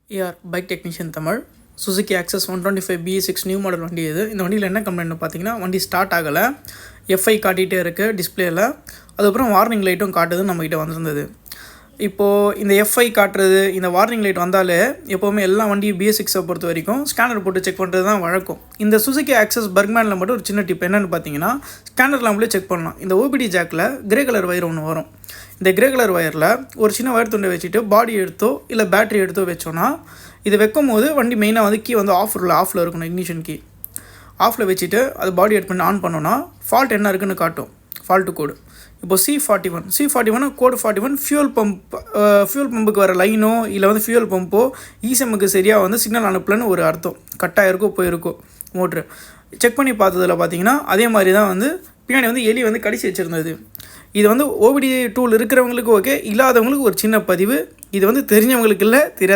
AR bike technician Tamil. Suzuki Access 125 BE6 new model வண்டி இது. இந்த வண்டியில் என்ன கம்ப்ளைண்ட் பார்த்தீங்கன்னா, வண்டி ஸ்டார்ட் ஆகலை, எஃப்ஐ காட்டிகிட்டே இருக்குது டிஸ்பிளேயில். அதுக்கப்புறம் வார்னிங் லைட்டும் காட்டுது நம்மகிட்ட வந்திருந்தது. இப்போது இந்த எஃப்ஐ காட்டுறது, இந்த வார்னிங் லைட் வந்தாலே எப்போவுமே எல்லா வண்டியும் BE6 பொறுத்த வரைக்கும் ஸ்கேனர் போட்டு செக் பண்ணுறது தான் வழக்கம். இந்த சுசுகி ஆக்சஸ் பர்க்மேனில் மட்டும் ஒரு சின்ன டிப் என்னென்னு பார்த்தீங்கன்னா, ஸ்கேனர் நம்மளே செக் பண்ணலாம். இந்த ஓபிடி ஜாக்கில் கிரே கலர் வயர் ஒன்று வரும். இந்த கிரே கலர் வயரில் ஒரு சின்ன வயர் துண்டை வச்சுட்டு பாடி எடுத்தோ இல்லை பேட்டரி எடுத்தோ வச்சோன்னா, இது வைக்கும் போது வண்டி மெயினாக வந்து கீ வந்து ஆஃபில் இருக்கணும். இக்னிஷன் கீ ஆஃபில் வச்சுட்டு அது பாடி எடுத்து பண்ணி ஆன் பண்ணோன்னா ஃபால்ட் என்ன இருக்குன்னு காட்டும், ஃபால்ட்டு கோடு. இப்போ C41 கோடு 41 ஃபியூல் பம்புக்கு வர லைனோ இல்லை வந்து ஃபியூல் பம்போ இசிஎம்முக்கு சரியாக வந்து சிக்னல் அனுப்பலன்னு ஒரு அர்த்தம். கட்டாக இருக்கோ போயிருக்கோ மோட்ரு. செக் பண்ணி பார்த்ததில் பார்த்தீங்கன்னா அதே மாதிரி தான் வந்து பின்னாடி வந்து எலி வந்து கடிச்சு வச்சுருந்தது. இது வந்து ஓபிடி டூல் இருக்கிறவங்களுக்கு ஓகே, இல்லாதவங்களுக்கு ஒரு சின்ன பதிவு. இது வந்து தெரிஞ்சவங்களுக்கு இல்லை, தெரியாத